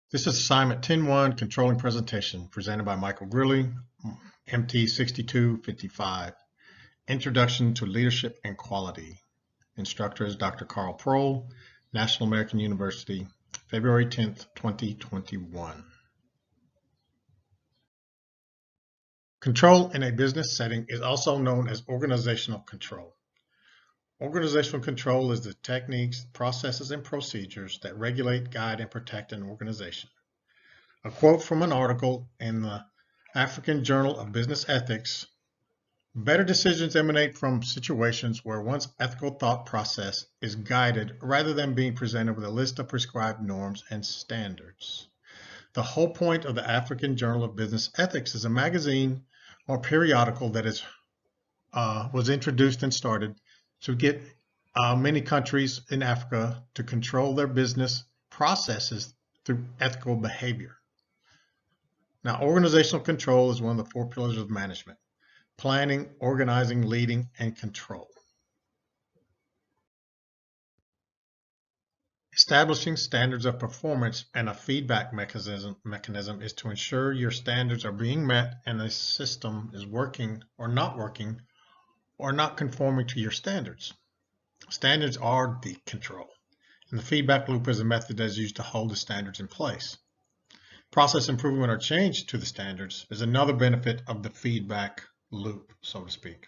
This is assignment 10-1, controlling presentation, presented by Michael Grilly, MT 6255. Introduction to Leadership and Quality. Instructor is Dr. Carl Prohl, National American University, February 10th, 2021. Control in a business setting is also known as organizational control. Organizational control is the techniques, processes, and procedures that regulate, guide, and protect an organization. A quote from an article in the African Journal of Business Ethics: better decisions emanate from situations where one's ethical thought process is guided rather than being presented with a list of prescribed norms and standards. The whole point of the African Journal of Business Ethics is a magazine or periodical that was introduced and started to get many countries in Africa to control their business processes through ethical behavior. Now, organizational control is one of the four pillars of management: planning, organizing, leading, and control. Establishing standards of performance and a feedback mechanism is to ensure your standards are being met and the system is working or not conforming to your standards. Standards are the control, and the feedback loop is a method that is used to hold the standards in place. Process improvement or change to the standards is another benefit of the feedback loop, so to speak.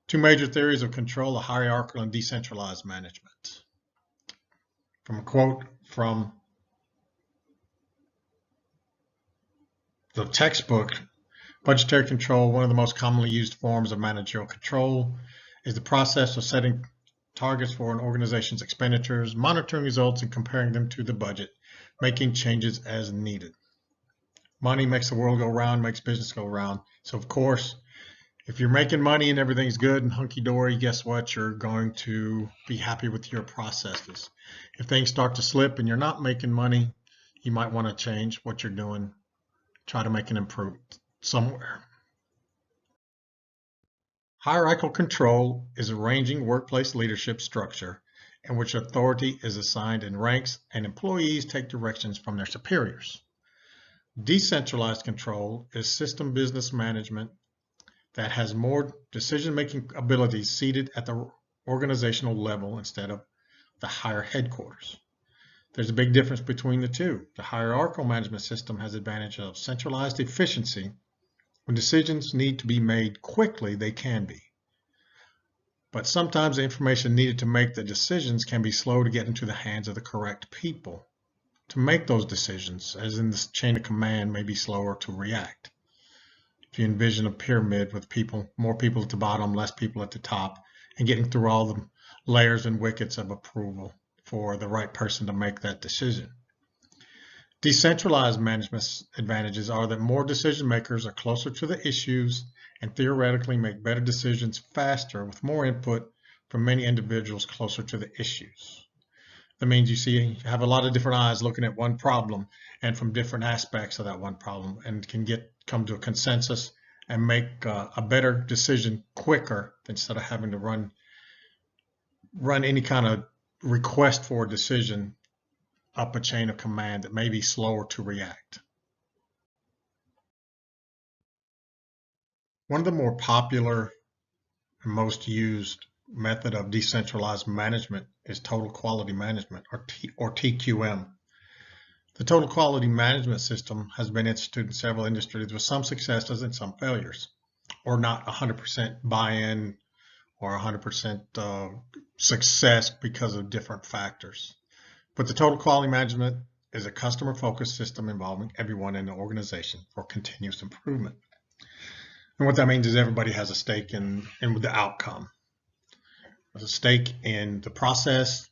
Two major theories of control are hierarchical and decentralized management. From a quote from the textbook, budgetary control, one of the most commonly used forms of managerial control, is the process of setting targets for an organization's expenditures, monitoring results, and comparing them to the budget, making changes as needed. Money makes the world go round, makes business go round. So of course, if you're making money and everything's good and hunky-dory, guess what? You're going to be happy with your processes. If things start to slip and you're not making money, you might want to change what you're doing, try to make an improvement somewhere. Hierarchical control is arranging workplace leadership structure in which authority is assigned in ranks and employees take directions from their superiors. Decentralized control is system business management that has more decision-making abilities seated at the organizational level instead of the higher headquarters. There's a big difference between the two. The hierarchical management system has the advantage of centralized efficiency. When decisions need to be made quickly, they can be. But sometimes the information needed to make the decisions can be slow to get into the hands of the correct people to make those decisions, as in the chain of command may be slower to react. If you envision a pyramid with more people at the bottom, less people at the top, and getting through all the layers and wickets of approval for the right person to make that decision. Decentralized management advantages are that more decision makers are closer to the issues and theoretically make better decisions faster with more input from many individuals closer to the issues. That means you have a lot of different eyes looking at one problem and from different aspects of that one problem, and can come to a consensus and make a better decision quicker instead of having to run any kind of request for a decision up a chain of command that may be slower to react. One of the more popular and most used method of decentralized management is total quality management, or TQM. The total quality management system has been instituted in several industries with some successes and some failures, or not 100% buy-in or 100% success because of different factors. But the total quality management is a customer-focused system involving everyone in the organization for continuous improvement. And what that means is everybody has a stake in the outcome. There's a stake in the process,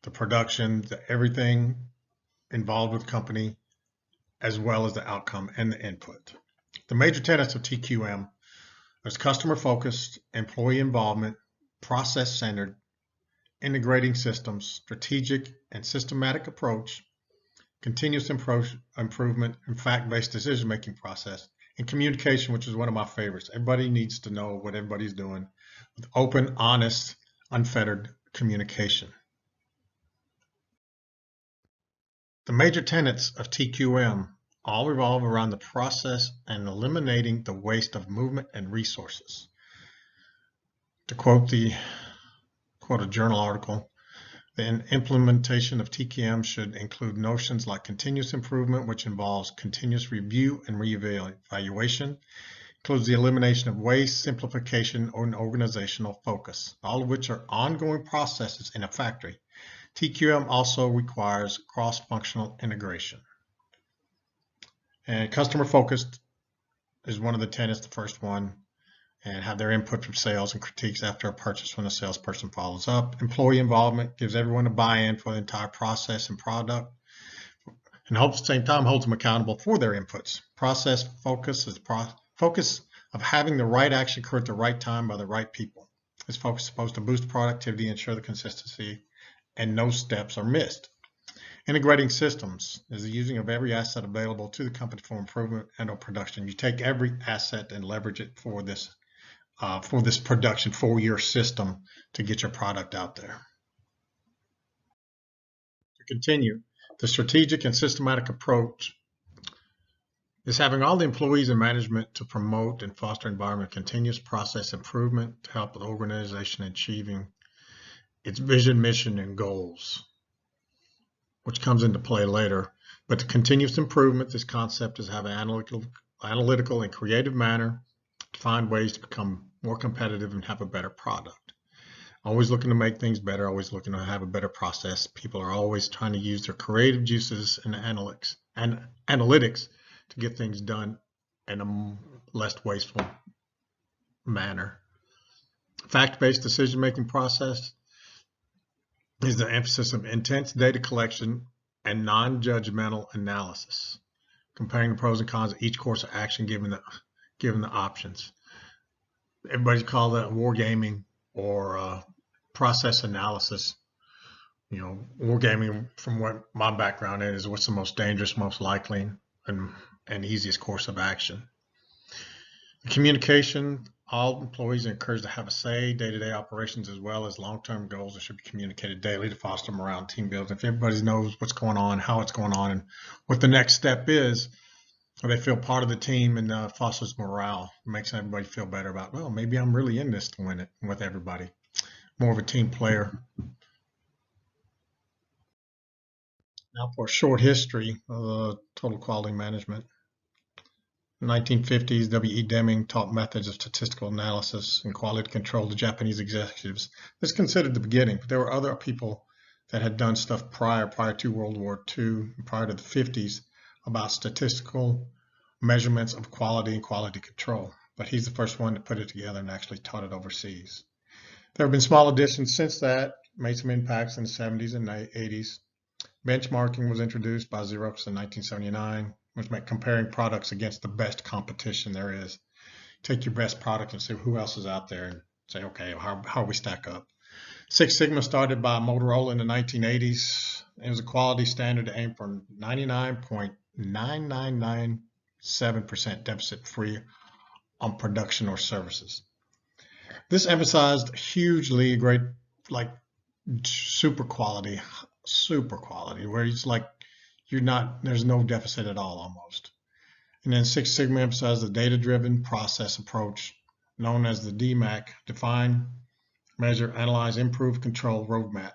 the production, everything involved with the company, as well as the outcome and the input. The major tenets of TQM: there's customer-focused, employee involvement, process-centered, integrating systems, strategic and systematic approach, continuous improvement, and fact-based decision-making process, and communication, which is one of my favorites. Everybody needs to know what everybody's doing with open, honest, unfettered communication. The major tenets of TQM all revolve around the process and eliminating the waste of movement and resources. To quote a journal article, the implementation of TQM should include notions like continuous improvement, which involves continuous review and reevaluation, includes the elimination of waste, simplification, and organizational focus, all of which are ongoing processes in a factory. TQM also requires cross-functional integration. And customer-focused is one of the tenets, the first one, and have their input from sales and critiques after a purchase when the salesperson follows up. Employee involvement gives everyone a buy-in for the entire process and product, and at the same time holds them accountable for their inputs. Process focus is the focus of having the right action occur at the right time by the right people. This focus is supposed to boost productivity, ensure the consistency, and no steps are missed. Integrating systems is the using of every asset available to the company for improvement and or production. You take every asset and leverage it for this production, for your system to get your product out there. To continue, the strategic and systematic approach is having all the employees and management to promote and foster an environment of continuous process improvement to help the organization achieving its vision, mission, and goals, which comes into play later. But the continuous improvement, this concept is have an analytical and creative manner to find ways to become more competitive and have a better product. Always looking to make things better, always looking to have a better process. People are always trying to use their creative juices and analytics to get things done in a less wasteful manner. Fact-based decision-making process is the emphasis of intense data collection and non-judgmental analysis, comparing the pros and cons of each course of action given the options. Everybody calls that wargaming or process analysis. You know, wargaming, from what my background is, what's the most dangerous, most likely, and easiest course of action. Communication. All employees are encouraged to have a say. Day-to-day operations as well as long-term goals that should be communicated daily to foster morale and team building. If everybody knows what's going on, how it's going on, and what the next step is, they feel part of the team and fosters morale. It makes everybody feel better about, well, maybe I'm really in this to win it with everybody. More of a team player. Now for a short history of total quality management. In the 1950s, W.E. Deming taught methods of statistical analysis and quality control to Japanese executives. This is considered the beginning, but there were other people that had done stuff prior to World War II, prior to the 50s, about statistical measurements of quality and quality control. But he's the first one to put it together and actually taught it overseas. There have been small additions since that, made some impacts in the 70s and 80s. Benchmarking was introduced by Xerox in 1979, which meant comparing products against the best competition there is. Take your best product and see who else is out there and say, okay, how we stack up. Six Sigma started by Motorola in the 1980s. It was a quality standard to aim for 99.9997% deficit free on production or services. This emphasized hugely great, like super quality, where it's like there's no deficit at all almost. And then Six Sigma emphasized the data-driven process approach known as the DMAC, define, measure, analyze, improve, control roadmap.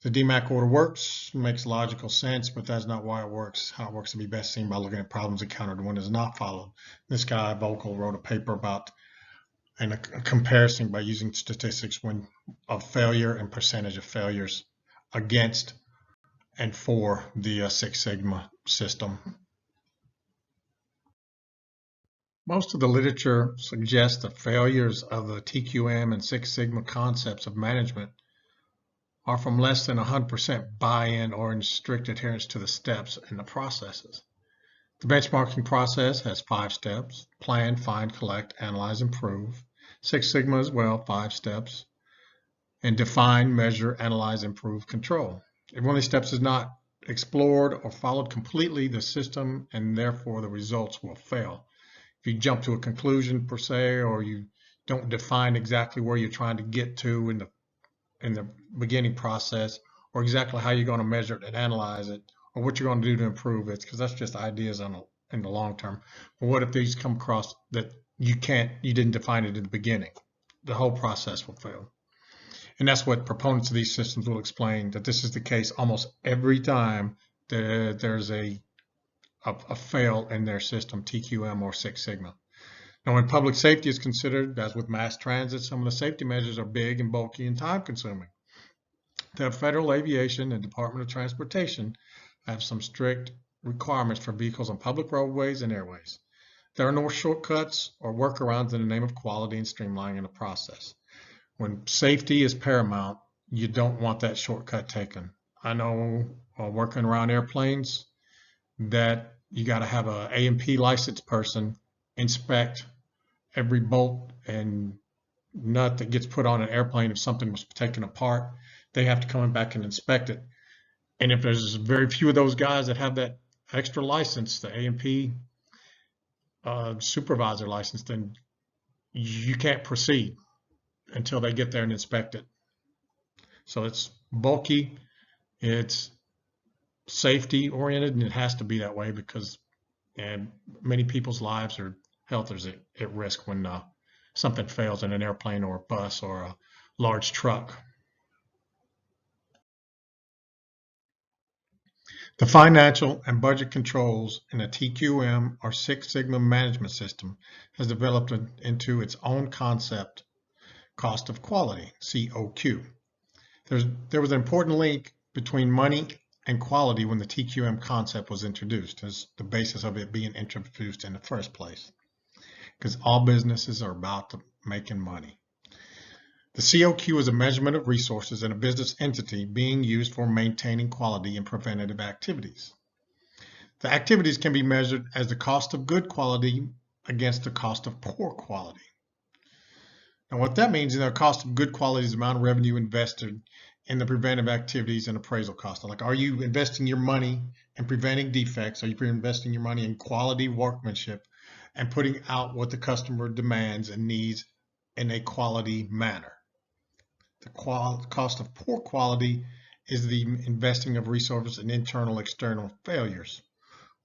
The DMAC order works, makes logical sense, but that's not why it works. How it works to be best seen by looking at problems encountered when it's not followed. This guy, Vogel, wrote a paper about a comparison by using statistics of failure and percentage of failures against and for the Six Sigma system. Most of the literature suggests the failures of the TQM and Six Sigma concepts of management are from less than 100% buy-in or in strict adherence to the steps and the processes. The benchmarking process has 5 steps: plan, find, collect, analyze, improve. Six Sigma as well, 5 steps. And define, measure, analyze, improve, control. If one of these steps is not explored or followed completely, the system and therefore the results will fail. If you jump to a conclusion per se, or you don't define exactly where you're trying to get to in the beginning process, or exactly how you're going to measure it and analyze it, or what you're going to do to improve it, because that's just ideas in the long term. But what if these come across that you didn't define it at the beginning? The whole process will fail. And that's what proponents of these systems will explain, that this is the case almost every time there's a fail in their system, TQM or Six Sigma. Now, when public safety is considered, as with mass transit, some of the safety measures are big and bulky and time-consuming. The Federal Aviation and Department of Transportation have some strict requirements for vehicles on public roadways and airways. There are no shortcuts or workarounds in the name of quality and streamlining the process. When safety is paramount, you don't want that shortcut taken. I know working around airplanes that you got to have a A&P licensed person inspect every bolt and nut that gets put on an airplane. If something was taken apart, they have to come back and inspect it. And if there's very few of those guys that have that extra license, the A&P supervisor license, then you can't proceed until they get there and inspect it. So it's bulky, it's safety oriented, and it has to be that way because many people's lives or health is at risk when something fails in an airplane or a bus or a large truck. The financial and budget controls in a TQM or Six Sigma management system has developed into its own concept, cost of quality, COQ. There was an important link between money and quality when the TQM concept was introduced, as the basis of it being introduced in the first place, because all businesses are about making money. The COQ is a measurement of resources in a business entity being used for maintaining quality and preventative activities. The activities can be measured as the cost of good quality against the cost of poor quality. Now, what that means is the cost of good quality is the amount of revenue invested in the preventive activities and appraisal costs. Like, are you investing your money in preventing defects? Are you investing your money in quality workmanship and putting out what the customer demands and needs in a quality manner? The cost of poor quality is the investing of resources in internal, external failures.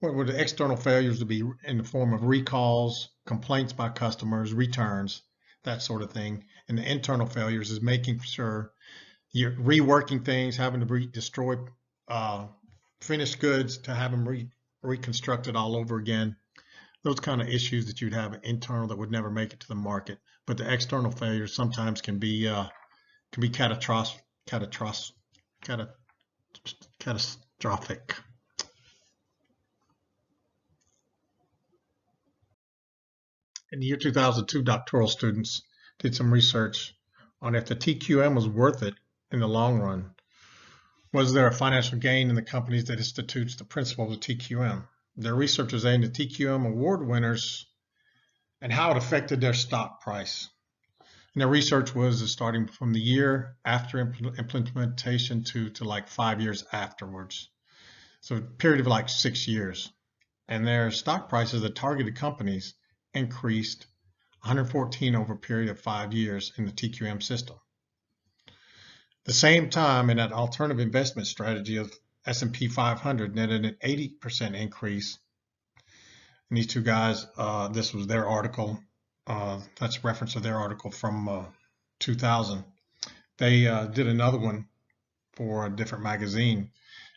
What would the external failures be in the form of recalls, complaints by customers, returns, that sort of thing. And the internal failures is making sure you're reworking things, having to destroy finished goods to have them reconstructed all over again. Those kind of issues that you'd have internal that would never make it to the market. But the external failures sometimes can be catastrophic. In the year 2002, doctoral students did some research on if the TQM was worth it in the long run. Was there a financial gain in the companies that institutes the principle of the TQM? Their researchers aimed at TQM award winners and how it affected their stock price. And their research was starting from the year after implementation to like 5 years afterwards. So a period of like 6 years. And their stock prices of targeted companies increased 114 over a period of 5 years in the TQM system. The same time, in that alternative investment strategy of S&P 500 netted an 80% increase. And these two guys, this was their article. That's a reference to their article from 2000. They did another one for a different magazine.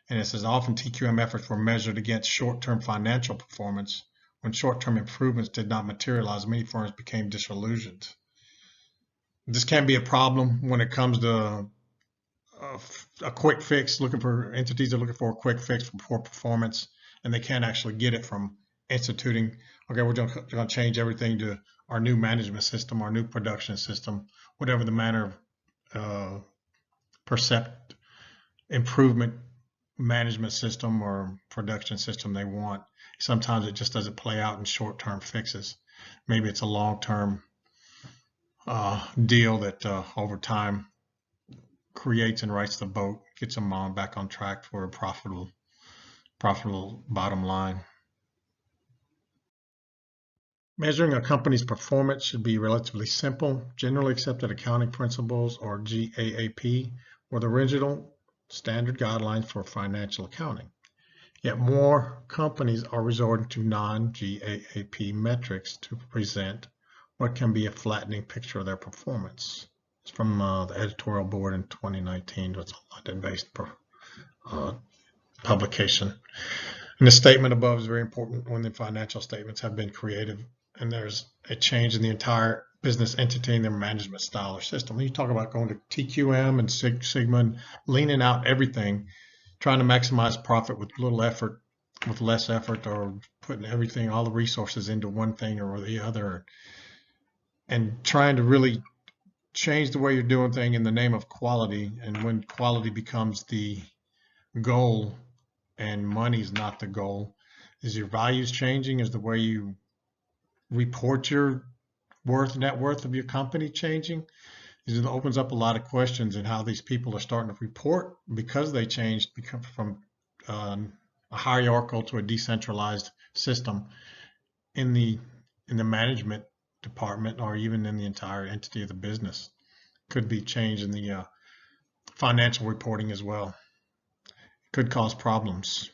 And it says often TQM efforts were measured against short-term financial performance. When short-term improvements did not materialize, many firms became disillusioned. This can be a problem when it comes to a quick fix, entities are looking for a quick fix for poor performance, and they can't actually get it from instituting, okay, we're going to change everything to our new management system, our new production system, whatever the manner of percept improvement management system or production system they want. Sometimes it just doesn't play out in short-term fixes. Maybe it's a long-term deal that over time creates and rights the boat, gets them back on track for a profitable bottom line. Measuring a company's performance should be relatively simple. Generally accepted accounting principles, or GAAP, were the original standard guidelines for financial accounting. Yet more companies are resorting to non-GAAP metrics to present what can be a flattening picture of their performance. It's from the editorial board in 2019. It's a London-based publication. And the statement above is very important when the financial statements have been created and there's a change in the entire business entity and their management style or system. When you talk about going to TQM and Sigma and leaning out everything, trying to maximize profit with little effort, with less effort, or putting everything, all the resources into one thing or the other, and trying to really change the way you're doing things in the name of quality. And when quality becomes the goal and money's not the goal, is your values changing? Is the way you report your net worth of your company changing? It opens up a lot of questions in how these people are starting to report because they changed, become from a hierarchical to a decentralized system in the management department, or even in the entire entity of the business. Could be change in the financial reporting as well. Could cause problems.